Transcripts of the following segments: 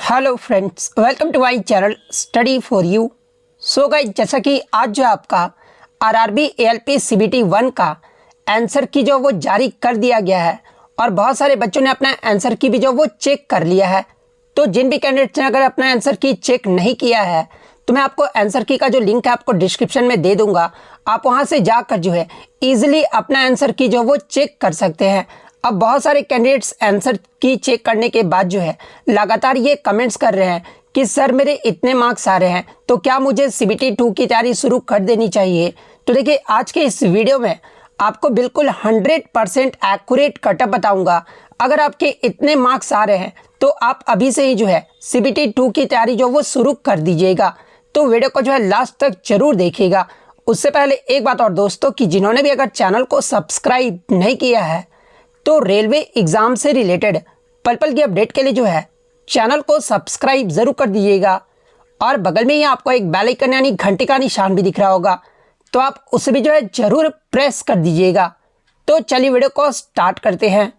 Hello friends, welcome to my channel study for you. So guys, जैसा कि आज जो आपका आरआरबी एएलपी सीबीटी 1 का आंसर की जो वो जारी कर दिया गया है और बहुत सारे बच्चों ने अपना आंसर की भी जो वो चेक कर लिया है। तो जिन भी कैंडिडेट्स ने अगर अपना आंसर की चेक नहीं किया है तो मैं आपको आंसर की का जो लिंक है आपको डिस्क्रिप्शन में दे दूंगा। आप वहां से जाकर जो है ईजिली अपना आंसर की जो वो चेक कर सकते हैं। अब बहुत सारे कैंडिडेट्स आंसर की चेक करने के बाद जो है लगातार ये कमेंट्स कर रहे हैं कि सर मेरे इतने मार्क्स आ रहे हैं तो क्या मुझे सीबीटी 2 की तैयारी शुरू कर देनी चाहिए। तो देखिए, आज के इस वीडियो में आपको बिल्कुल 100% एक्यूरेट कटअप बताऊंगा। अगर आपके इतने मार्क्स आ रहे हैं तो आप अभी से ही जो है सीबीटी 2 की तैयारी जो वो शुरू कर दीजिएगा। तो वीडियो को जो है लास्ट तक जरूर देखिएगा। उससे पहले एक बात और दोस्तों, कि जिन्होंने भी अगर चैनल को सब्सक्राइब नहीं किया है तो रेलवे एग्जाम से रिलेटेड पल पल की अपडेट के लिए जो है चैनल को सब्सक्राइब जरूर कर दीजिएगा। और बगल में ही आपको एक बेल आइकन यानी घंटी का निशान भी दिख रहा होगा, तो आप उसे भी जो है जरूर प्रेस कर दीजिएगा। तो चलिए वीडियो को स्टार्ट करते हैं।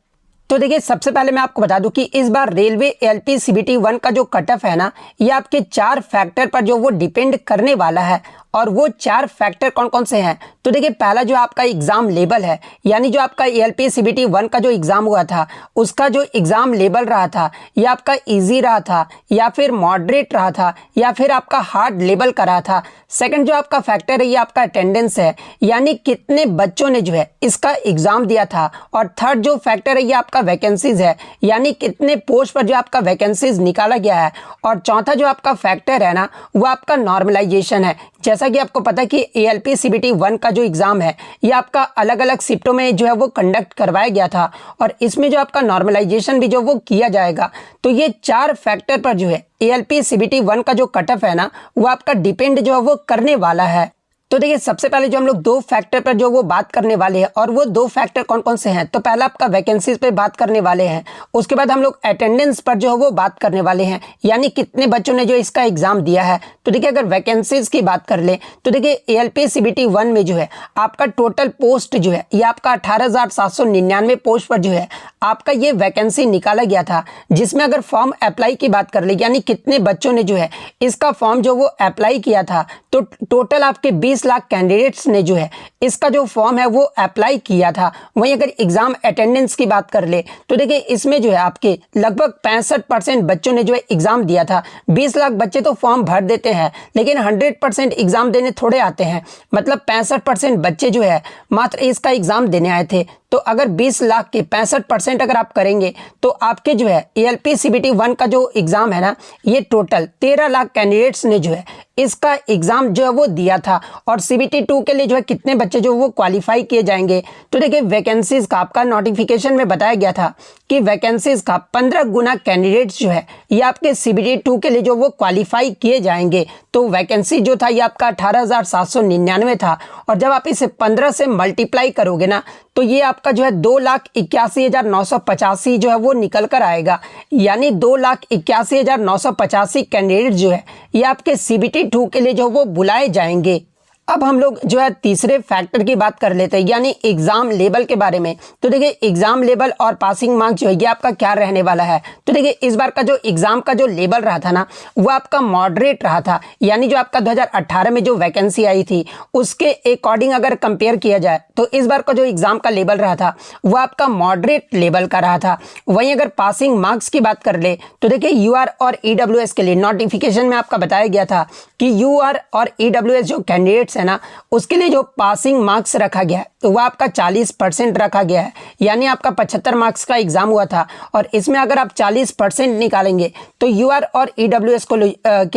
तो देखिए, सबसे पहले मैं आपको बता दूं कि इस बार रेलवे एएलपी सीबीटी 1 का जो कट ऑफ है ना, ये आपके 4 फैक्टर पर जो वो डिपेंड करने वाला है। और वो 4 फैक्टर कौन कौन से हैं? तो देखिए, पहला जो आपका एग्जाम लेवल है, यानी जो आपका एएलपी सीबीटी 1 का जो एग्जाम हुआ था उसका जो एग्जाम लेवल रहा था, ये आपका इजी रहा था या फिर मॉडरेट रहा था या फिर आपका हार्ड लेवल का रहा था। सेकंड जो आपका फैक्टर है ये आपका अटेंडेंस है, यानी कितने बच्चों ने जो है इसका एग्जाम दिया था। और थर्ड जो फैक्टर है ये आपका वैकेंसीज है, यानी कितने पोस्ट पर जो आपका वैकेंसीज निकाला गया है। और चौथा जो आपका फैक्टर है ना, वो आपका नॉर्मलाइजेशन है। जैसा कि आपको पता है कि एएलपी सीबीटी 1 का जो एग्जाम है ये आपका अलग अलग शिफ्टों में जो है वो कंडक्ट करवाया गया था और इसमें जो आपका नॉर्मलाइजेशन भी जो वो किया जाएगा। तो ये 4 फैक्टर पर जो है एएलपी सीबीटी 1 का जो कट ऑफ है ना, वो आपका डिपेंड जो है वो करने वाला है। तो देखिए, सबसे पहले जो हम लोग 2 फैक्टर पर जो वो बात करने वाले हैं, और वो 2 फैक्टर कौन कौन से हैं? तो पहला आपका वैकेंसीज पे बात करने वाले हैं, उसके बाद हम लोग अटेंडेंस पर जो है वो बात करने वाले हैं, यानी कितने बच्चों ने जो इसका एग्जाम दिया है। तो देखिए, अगर वैकेंसीज की बात कर ले तो देखिए एएलपी सीबीटी 1 में जो है आपका टोटल पोस्ट जो है ये आपका 18,799 पोस्ट पर जो है आपका ये वैकेंसी निकाला गया था। जिसमें अगर फॉर्म अप्लाई की बात कर ले, यानी कितने बच्चों ने जो है इसका फॉर्म जो वो अप्लाई किया था, तो टोटल आपके 20 लाख कैंडिडेट्स ने जो है इसका जो फॉर्म है वो अप्लाई किया था। वहीं अगर एग्जाम अटेंडेंस की बात कर ले तो देखिए इसमें जो है आपके लगभग 65% बच्चों ने जो है एग्जाम दिया था। 20 लाख बच्चे तो फॉर्म भर देते हैं लेकिन 100% एग्जाम देने थोड़े आते हैं, मतलब 65% बच्चे जो है मात्र इसका एग्जाम देने आए थे। तो अगर 20 लाख के 65% अगर आप करेंगे तो आपके जो है एएलपी सीबीटी 1 का जो एग्जाम है ना, ये टोटल 13 लाख कैंडिडेट्स ने जो है इसका एग्जाम जो है वो दिया था। और सीबीटी 2 के लिए जो है कितने बच्चे जो वो क्वालिफाई किए जाएंगे? तो देखिए, वैकेंसीज का आपका नोटिफिकेशन में बताया गया था कि वैकेंसीज का 15 गुना कैंडिडेट्स जो है ये आपके सीबीटी 2 के लिए जो वो क्वालिफाई किए जाएंगे। तो वैकेंसी जो था ये आपका 18,799 था, और जब आप इसे 15 से मल्टीप्लाई करोगे ना तो ये आपका जो है 2,81,985 जो है वो निकल कर आएगा। यानी 2,81,985 कैंडिडेट जो है ये आपके सीबीटी 2 के लिए जो वो बुलाए जाएंगे। अब हम लोग जो है तीसरे फैक्टर की बात कर लेते हैं, यानी एग्जाम लेवल के बारे में। तो देखिए, एग्जाम लेवल और पासिंग मार्क्स जो है ये आपका क्या रहने वाला है? तो देखिए, इस बार का जो एग्जाम का जो लेवल रहा था ना, वो आपका मॉडरेट रहा था। यानी जो आपका 2018 में जो वैकेंसी आई थी उसके अकॉर्डिंग अगर कंपेयर किया जाए तो इस बार का जो एग्जाम का लेवल रहा था वो आपका मॉडरेट लेवल का रहा था। वहीं अगर पासिंग मार्क्स की बात कर ले तो देखिए, यूआर और ईडब्ल्यूएस के लिए नोटिफिकेशन में आपका बताया गया था कि यूआर और ईडब्ल्यूएस जो कैंडिडेट्स है ना, उसके लिए जो पासिंग मार्क्स रखा गया है तो वो आपका 40% रखा गया है। यानी आपका 75 मार्क्स का एग्जाम हुआ था और इसमें अगर आप 40% निकालेंगे तो यूआर और ईडब्ल्यूएस के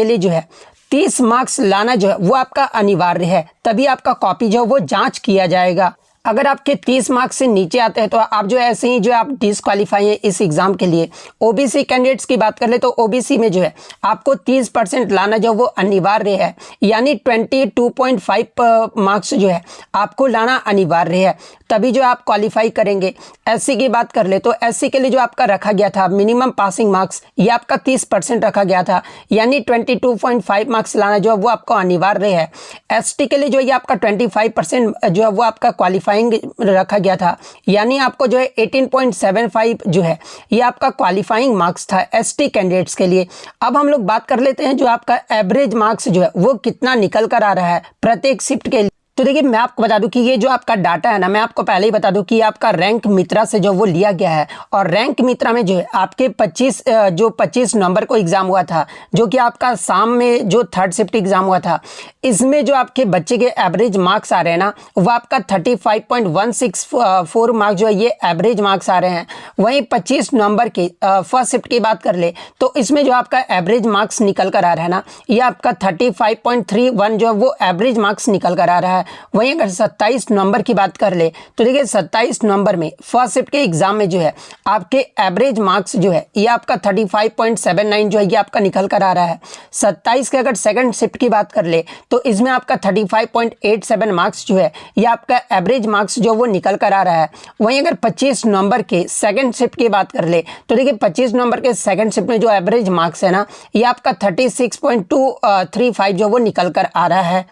लिए जो है 30 मार्क्स लाना जो है वो आपका अनिवार्य है, तभी आपका कॉपी जो है वो जांच किया जाएगा। अगर आपके 30 मार्क्स से नीचे आते हैं तो आप जो है ऐसे ही जो है आप डिस्क्वालीफाई हैं इस एग्जाम के लिए। ओबीसी कैंडिडेट्स की बात कर ले तो ओबीसी में जो है आपको 30% लाना जो वो अनिवार्य है, यानी 22.5 मार्क्स जो है आपको लाना अनिवार्य है, तभी जो आप क्वालिफाई करेंगे। एससी की बात कर ले तो एससी के लिए जो आपका रखा गया था मिनिमम पासिंग मार्क्स ये आपका 30% रखा गया था, यानी 22.5 मार्क्स लाना जो है वो आपको अनिवार्य है। एसटी के लिए जो ये आपका 25% जो है वो आपका क्वालिफाई क्वालिफाइंग रखा गया था, यानी आपको जो है 18.75 जो है ये आपका क्वालिफाइंग मार्क्स था एसटी कैंडिडेट्स के लिए। अब हम लोग बात कर लेते हैं जो आपका एवरेज मार्क्स जो है वो कितना निकल कर आ रहा है प्रत्येक शिफ्ट के लिए। तो देखिए मैं आपको बता दूं कि ये जो आपका डाटा है ना, मैं आपको पहले ही बता दूं कि आपका रैंक मित्रा से जो वो लिया गया है, और रैंक मित्रा में जो है आपके 25 नवंबर को एग्ज़ाम हुआ था, जो कि आपका शाम में जो थर्ड शिफ्ट एग्ज़ाम हुआ था, इसमें जो आपके बच्चे के एवरेज मार्क्स आ रहे हैं ना वो आपका 35.164 मार्क्स जो है ये एवरेज मार्क्स आ रहे हैं। वहीं 25 नवंबर के फर्स्ट शिफ्ट की बात कर ले तो इसमें जो आपका एवरेज मार्क्स निकल कर आ रहा है ना ये आपका 35.31 जो है वो एवरेज मार्क्स निकल कर आ रहा है। वहीं अगर 27 नवंबर की बात कर ले तो देखिए 27 नवंबर में फर्स्ट शिफ्ट के एग्जाम में जो है आपके एवरेज मार्क्स जो है ये आपका 35.79 जो है ये आपका निकल कर आ रहा है। 27 के अगर सेकंड शिफ्ट की बात कर ले तो इसमें आपका 35.87 मार्क्स जो है ये आपका एवरेज मार्क्स जो वो निकल कर आ रहा है। वहीं अगर 25 नवंबर के सेकंड शिफ्ट की बात कर ले तो देखिए 25 नवंबर के सेकंड शिफ्ट में जो एवरेज मार्क्स है ना ये आपका 36.235 जो वो निकल कर आ रहा है।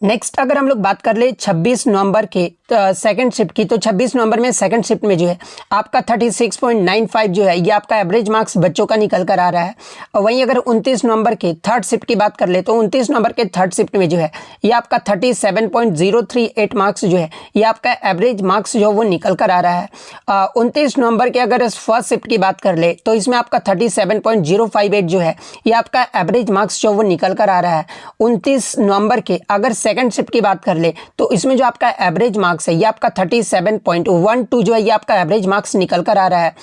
नेक्स्ट अगर हम लोग बात कर ले 26 नवंबर के सेकंड शिफ्ट की, तो 26 नवंबर में सेकंड शिफ्ट में जो है आपका 36.95 जो है ये आपका एवरेज मार्क्स बच्चों का निकल कर आ रहा है। और वहीं अगर 29 नवंबर के थर्ड शिफ्ट की बात कर ले तो 29 नवंबर के थर्ड शिफ्ट में जो है ये आपका 37.038 मार्क्स जो है ये आपका एवरेज मार्क्स जो वो निकल कर आ रहा है। 29 नवंबर के अगर फर्स्ट शिफ्ट की बात कर ले तो इसमें आपका 37.058 जो है ये आपका एवरेज मार्क्स जो वो निकल कर आ रहा है। 29 नवंबर के अगर सेकंड शिफ्ट की बात कर ले तो इसमें जो आपका एवरेज मार्क्स है ये आपका 37.12 जो है ये आपका एवरेज मार्क्स निकल कर आ रहा है।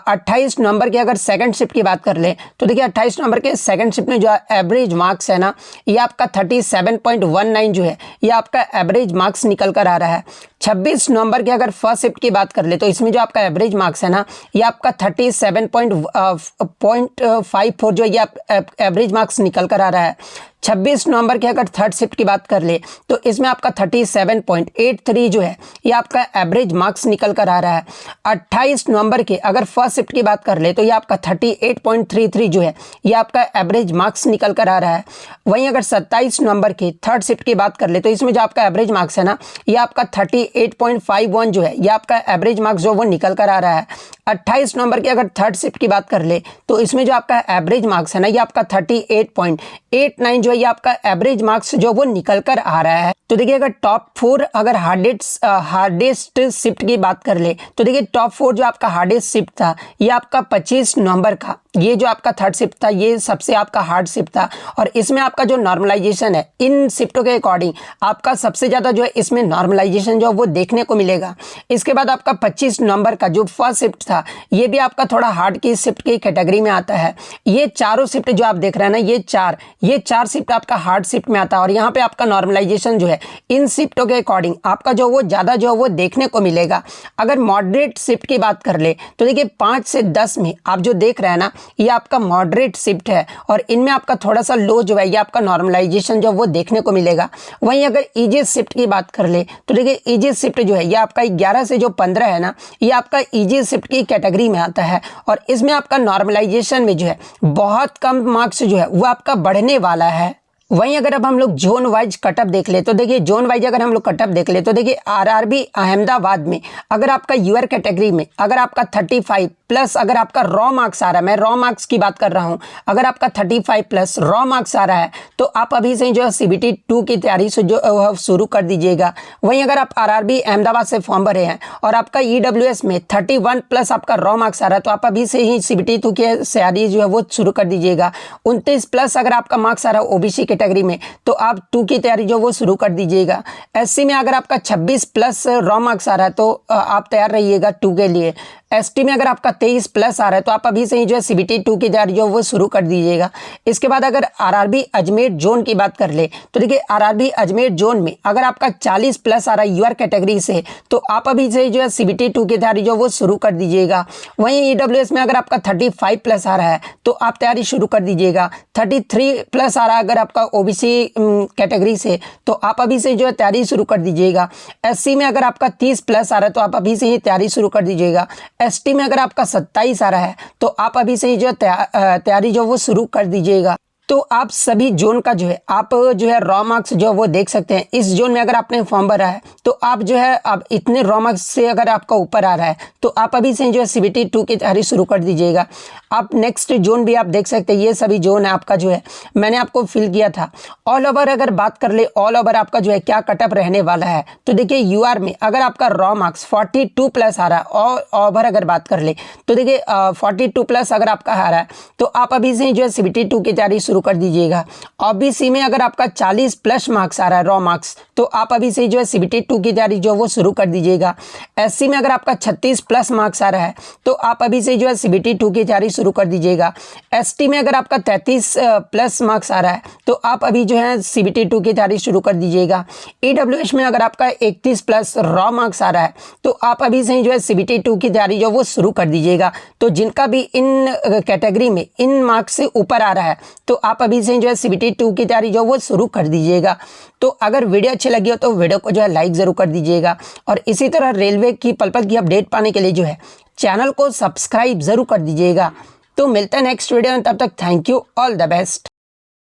28 नवंबर के अगर सेकंड शिफ्ट की बात कर ले तो देखिए 28 नवंबर के सेकंड शिफ्ट में जो एवरेज मार्क्स है ना ये आपका 37.19 जो है ये आपका एवरेज मार्क्स निकल कर आ रहा है। 26 नवंबर के अगर फर्स्ट शिफ्ट की बात कर ले तो इसमें जो आपका एवरेज मार्क्स है ना ये आपका 37.54 जो है ये एवरेज मार्क्स निकल कर आ रहा है। 26 नवंबर के अगर थर्ड शिफ्ट की बात कर ले तो इसमें आपका 37.83 जो है ये आपका एवरेज मार्क्स निकल कर आ रहा है। 28 नवंबर के अगर फर्स्ट शिफ्ट की बात कर ले तो ये आपका 38.33 जो है ये आपका एवरेज मार्क्स निकल कर आ रहा है। वहीं अगर 27 नवंबर के थर्ड शिफ्ट की बात कर ले तो इसमें जो आपका एवरेज मार्क्स है ना ये आपका 38.51 जो है ये आपका एवरेज मार्क्स जो वो निकल कर आ रहा है। 28 नवंबर की अगर थर्ड शिफ्ट की बात कर ले तो इसमें जो आपका एवरेज मार्क्स है ना ये आपका 38.89 जो है ये आपका एवरेज मार्क्स जो वो निकल कर आ रहा है। तो देखिए अगर टॉप 4 अगर हार्डेस्ट शिफ्ट की बात कर ले तो देखिए टॉप 4 जो आपका हार्डेस्ट शिफ्ट था ये आपका 25 नवंबर का, ये जो आपका थर्ड शिफ्ट था ये सबसे आपका हार्ड शिफ्ट था। और इसमें आपका जो नॉर्मलाइजेशन है इन शिफ्टों के अकॉर्डिंग आपका सबसे ज़्यादा जो है इसमें नॉर्मलाइजेशन जो वो देखने को मिलेगा। इसके बाद आपका 25 नवंबर का जो फर्स्ट शिफ्ट था ये भी आपका थोड़ा हार्ड की शिफ्ट की कैटेगरी में आता है। ये चारों शिफ्ट जो आप देख रहे हैं ना ये चार शिफ्ट आपका हार्ड शिफ्ट में आता है। और यहाँ पे आपका नॉर्मलाइजेशन जो है इन शिफ्टों के अकॉर्डिंग आपका जो वो ज़्यादा जो वो देखने को मिलेगा। अगर मॉडरेट शिफ्ट की बात कर ले तो देखिए 5 से 10 में आप जो देख रहे हैं ना ये आपका मॉडरेट शिफ्ट है और इनमें आपका थोड़ा सा लो जो है ये आपका नॉर्मलाइजेशन जो वो देखने को मिलेगा। वहीं अगर ईजी शिफ्ट की बात कर ले तो देखिए ईजी शिफ्ट जो है ये आपका 11 से जो 15 है ना ये आपका ईजी शिफ्ट की कैटेगरी में आता है। और इसमें आपका नॉर्मलाइजेशन में जो है बहुत कम मार्क्स जो है वो आपका बढ़ने वाला है। वहीं अगर अब हम लोग जोन वाइज कटअप देख ले तो देखिए जोन वाइज अगर हम लोग कटअप देख ले तो देखिए आरआरबी अहमदाबाद में अगर आपका यूआर कैटेगरी में अगर आपका 35 प्लस अगर आपका रॉ मार्क्स आ रहा है, मैं रॉ मार्क्स की बात कर रहा हूं, अगर आपका 35 प्लस रॉ मार्क्स आ रहा है तो आप अभी से जो है CBT 2 की तैयारी से जो शुरू कर दीजिएगा। वहीं अगर आप आरआरबी अहमदाबाद से फॉर्म भरे हैं और आपका EWS में 31 प्लस आपका रॉ मार्क्स आ रहा है तो आप अभी से ही CBT 2 की तैयारी जो है वो शुरू कर दीजिएगा। 29 प्लस अगर आपका मार्क्स आ रहा है OBC कैटेगरी में तो आप 2 की तैयारी जो वो शुरू कर दीजिएगा। SC में अगर आपका 26 प्लस रॉ मार्क्स आ रहा है तो आप तैयार रहिएगा 2 के लिए। ST में अगर आपका 23 प्लस आ रहा है तो आप अभी से ही जो है CBT 2 की तैयारी जो वो शुरू कर दीजिएगा। इसके बाद अगर आरआरबी अजमेर जोन की बात कर ले तो देखिए आरआरबी अजमेर जोन में अगर आपका 40 प्लस आ रहा है यूआर कैटेगरी से तो आप अभी से जो है CBT 2 की तैयारी जो वो शुरू कर दीजिएगा। वहीं EWS में अगर आपका 35 प्लस आ रहा है तो आप तैयारी शुरू कर दीजिएगा। 33 प्लस आ रहा है अगर आपका OBC कैटेगरी से तो आप अभी से जो है तैयारी शुरू कर दीजिएगा। SC में अगर आपका 30 प्लस आ रहा है तो आप अभी से ही तैयारी शुरू कर दीजिएगा। ST में अगर आपका 27 आ रहा है तो आप अभी से ही जो तैयारी जो वो शुरू कर दीजिएगा। तो आप सभी जोन का जो है आप जो है रॉ मार्क्स जो वो देख सकते हैं। इस जोन में अगर आपने फॉर्म भरा है तो आप जो है अब इतने रॉ मार्क्स से अगर आपका ऊपर आ रहा है तो आप अभी से जो है CBT 2 की तैयारी शुरू कर दीजिएगा। आप नेक्स्ट जोन भी आप देख सकते हैं, ये सभी जोन है आपका जो है मैंने आपको फिल किया था। ऑल ओवर अगर बात कर ले, ऑल ओवर आपका जो है क्या कटअप रहने वाला है, तो देखिए UR में अगर आपका रॉ मार्क्स 42 प्लस आ रहा है, और ओवर अगर बात कर ले तो देखिए 42 प्लस अगर आपका आ रहा है तो आप अभी से जो है CBT 2 की तैयारी शुरू कर दीजिएगा। OBC में अगर आपका 40 प्लस मार्क्स आ रहा है रॉ मार्क्स, तो आप अभी से जो है CBT 2 की तैयारी जो वो शुरू कर दीजिएगा। SC में अगर आपका 36 प्लस मार्क्स आ रहा है तो आप अभी से जो है CBT 2 की तैयारी शुरू कर दीजिएगा। ST में अगर आपका 33 प्लस मार्क्स आ रहा है तो आप अभी जो है CBT 2 की तैयारी शुरू कर दीजिएगा। EWH में अगर आपका 31 प्लस रॉ मार्क्स आ रहा है तो आप अभी से जो है CBT 2 की तैयारी जो वो शुरू कर दीजिएगा। तो जिनका भी इन कैटेगरी में इन मार्क्स से ऊपर आ रहा है तो आप अभी से जो है CBT 2 की तैयारी जो वो शुरू कर दीजिएगा। तो अगर वीडियो अच्छी लगी हो तो वीडियो को जो है लाइक ज़रूर कर दीजिएगा, और इसी तरह रेलवे की पल पल की अपडेट पाने के लिए जो है चैनल को सब्सक्राइब ज़रूर कर दीजिएगा। तो मिलते हैं नेक्स्ट वीडियो में, तब तक thank you, all the best.